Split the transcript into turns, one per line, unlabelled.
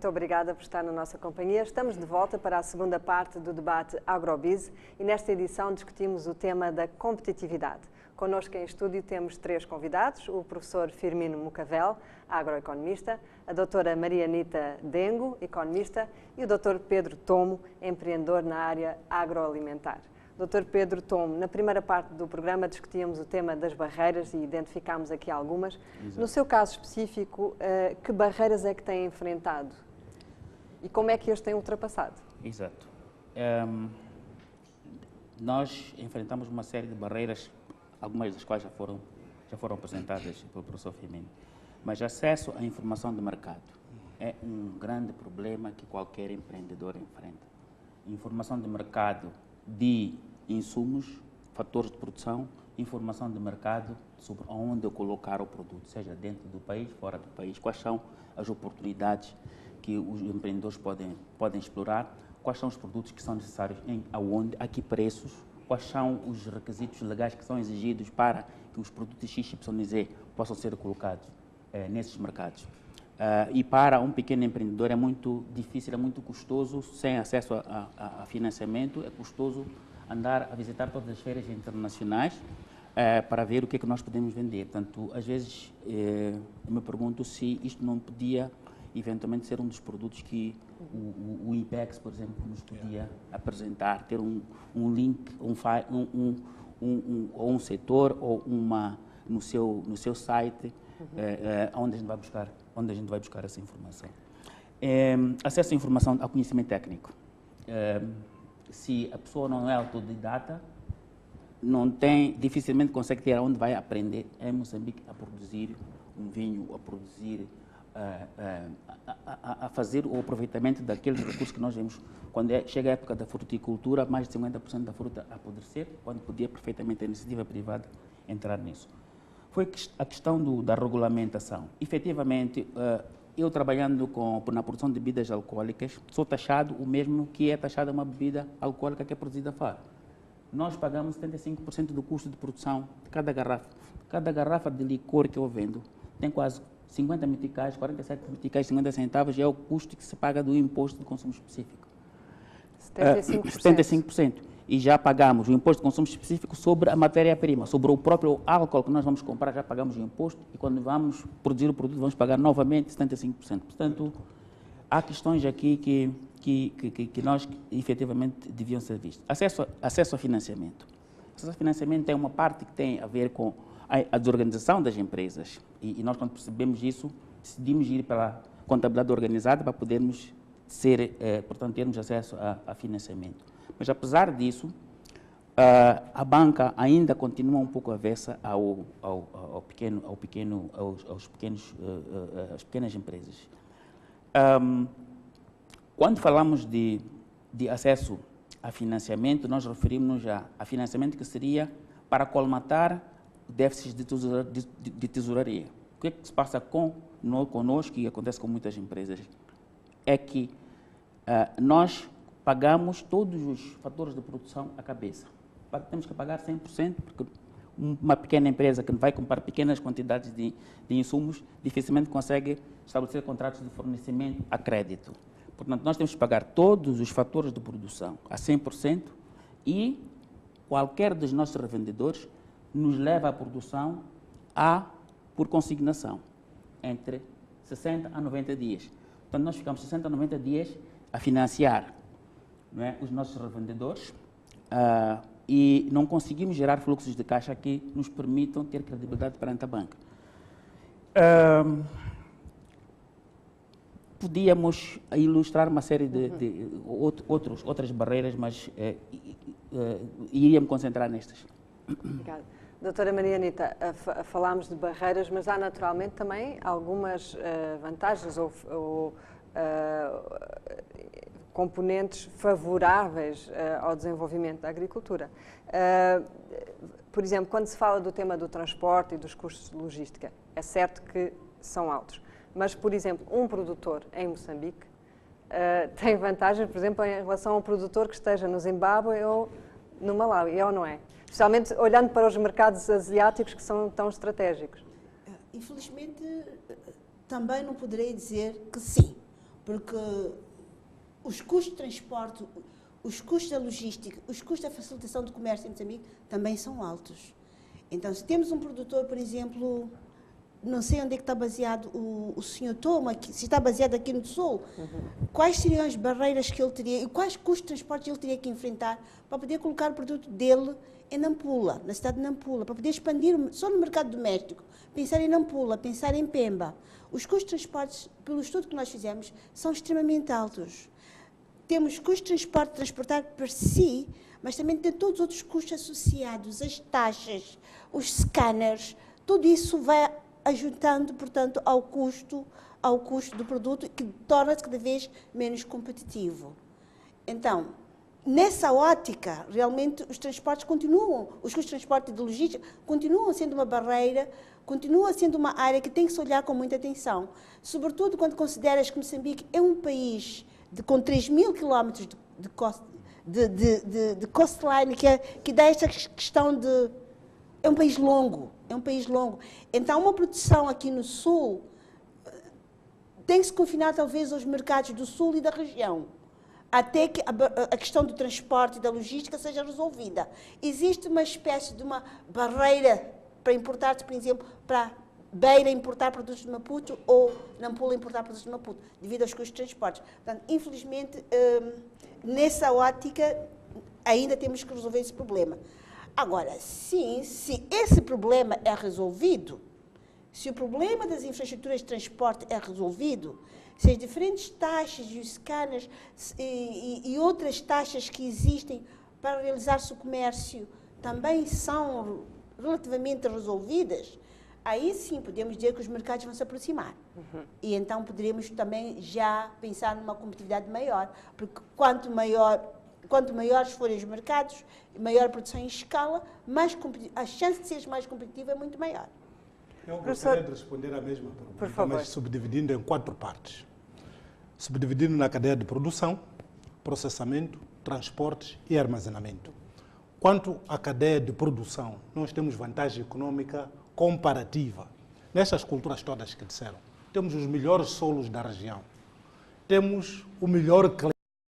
muito obrigada por estar na nossa companhia. Estamos de volta para a segunda parte do debate Agrobiz e nesta edição discutimos o tema da competitividade. Connosco em estúdio temos 3 convidados, o professor Firmino Mucavel, agroeconomista, a doutora Marianita Dengo, economista, e o doutor Pedro Tomo, empreendedor na área agroalimentar. Dr. Pedro Tomo, na primeira parte do programa discutíamos o tema das barreiras e identificámos aqui algumas. Exato. No seu caso específico, que barreiras é que tem enfrentado e como é que as tem ultrapassado?
Exato. Nós enfrentamos uma série de barreiras, algumas das quais já foram apresentadas pelo professor Firmino. Mas acesso à informação de mercado é um grande problema que qualquer empreendedor enfrenta. Informação de mercado de insumos, fatores de produção, informação de mercado sobre onde eu colocar o produto, seja dentro do país, fora do país, quais são as oportunidades que os empreendedores podem explorar, quais são os produtos que são necessários aonde, a que preços, quais são os requisitos legais que são exigidos para que os produtos XYZ possam ser colocados nesses mercados. E para um pequeno empreendedor é muito difícil, é muito custoso, sem acesso a financiamento, é custoso andar a visitar todas as feiras internacionais para ver o que é que nós podemos vender. Portanto, às vezes eu me pergunto se isto não podia eventualmente ser um dos produtos que o IPEX, por exemplo, nos podia apresentar, ter um link, ou um setor ou no seu site, onde a gente vai buscar essa informação. Acesso à informação, ao conhecimento técnico. Se a pessoa não é autodidata, dificilmente consegue ter onde vai aprender em Moçambique a produzir um vinho, a produzir, a fazer o aproveitamento daqueles recursos que nós vemos. Quando chega a época da fruticultura, mais de 50% da fruta a apodrecer, quando podia perfeitamente a iniciativa privada entrar nisso. Foi a questão da regulamentação. Efetivamente, eu trabalhando na produção de bebidas alcoólicas, sou taxado o mesmo que é taxada uma bebida alcoólica que é produzida fora. Nós pagamos 75% do custo de produção de cada garrafa. Cada garrafa de licor que eu vendo tem quase 50 meticais, 47 meticais, 50 centavos, é o custo que se paga do imposto de consumo específico. 75%. E já pagamos o imposto de consumo específico sobre a matéria-prima, sobre o próprio álcool que nós vamos comprar, já pagamos o imposto e quando vamos produzir o produto vamos pagar novamente 75%. Portanto, há questões aqui que nós efetivamente deviam ser vistas. Acesso ao financiamento. Acesso ao financiamento é uma parte que tem a ver com a desorganização das empresas e nós, quando percebemos isso, decidimos ir pela contabilidade organizada para podermos portanto, termos acesso a financiamento. Mas, apesar disso, a banca ainda continua um pouco avessa às pequenas empresas. Quando falamos de acesso a financiamento, nós referimos-nos a financiamento que seria para colmatar déficits de tesouraria. O que é que se passa conosco e acontece com muitas empresas? É que nós pagamos todos os fatores de produção à cabeça. Temos que pagar 100%, porque uma pequena empresa que vai comprar pequenas quantidades de insumos dificilmente consegue estabelecer contratos de fornecimento a crédito. Portanto, nós temos que pagar todos os fatores de produção a 100% e qualquer dos nossos revendedores nos leva à produção por consignação, entre 60 a 90 dias. Portanto, nós ficamos 60 a 90 dias a financiar, não é, os nossos revendedores e não conseguimos gerar fluxos de caixa que nos permitam ter credibilidade perante a banca. Podíamos ilustrar uma série de outras barreiras, mas iria me concentrar nestas.
Obrigada. Doutora Marianita, falámos de barreiras, mas há naturalmente também algumas vantagens ou componentes favoráveis ao desenvolvimento da agricultura. Por exemplo, quando se fala do tema do transporte e dos custos de logística, é certo que são altos, mas, por exemplo, um produtor em Moçambique tem vantagens, por exemplo, em relação a um produtor que esteja no Zimbábue ou no Malawi, é ou não é? Especialmente olhando para os mercados asiáticos que são tão estratégicos.
Infelizmente, também não poderei dizer que sim, porque os custos de transporte, os custos da logística, os custos da facilitação do comércio em Moçambique também são altos. Então, se temos um produtor, por exemplo, não sei onde é que está baseado o senhor Toma, se está baseado aqui no Sul, quais seriam as barreiras que ele teria e quais custos de transporte ele teria que enfrentar para poder colocar o produto dele em Nampula, na cidade de Nampula, para poder expandir só no mercado doméstico, pensar em Nampula, pensar em Pemba. Os custos de transporte, pelo estudo que nós fizemos, são extremamente altos. Temos custos de transporte, transportar per si, mas também tem todos os outros custos associados, as taxas, os scanners, tudo isso vai ajudando, portanto, ao custo do produto, que torna-se cada vez menos competitivo. Então, nessa ótica, realmente, os transportes continuam, os custos de transporte e de logística continuam sendo uma barreira, continua sendo uma área que tem que se olhar com muita atenção, sobretudo quando consideras que Moçambique é um país com 3.000 quilómetros de coastline, que dá esta questão de... É um país longo, Então, uma produção aqui no Sul tem que se confinar, talvez, aos mercados do Sul e da região, até que a questão do transporte e da logística seja resolvida. Existe uma espécie de uma barreira para importar, por exemplo, para Beira importar produtos de Maputo ou Nampula importar produtos de Maputo, devido aos custos de transportes. Portanto, infelizmente, nessa ótica, ainda temos que resolver esse problema. Agora, sim, se esse problema é resolvido, se o problema das infraestruturas de transporte é resolvido, se as diferentes taxas e os scanners e outras taxas que existem para realizar-se o comércio também são relativamente resolvidas, aí sim podemos dizer que os mercados vão se aproximar. E então poderemos também já pensar numa competitividade maior, porque quanto maiores forem os mercados, maior a produção em escala, a chance de seres mais competitivo é muito maior.
Eu gostaria de responder a mesma pergunta, mas subdividindo em 4 partes. Subdividindo na cadeia de produção, processamento, transportes e armazenamento. Quanto à cadeia de produção, nós temos vantagem econômica comparativa. Nessas culturas todas que disseram, temos os melhores solos da região. Temos o melhor clima.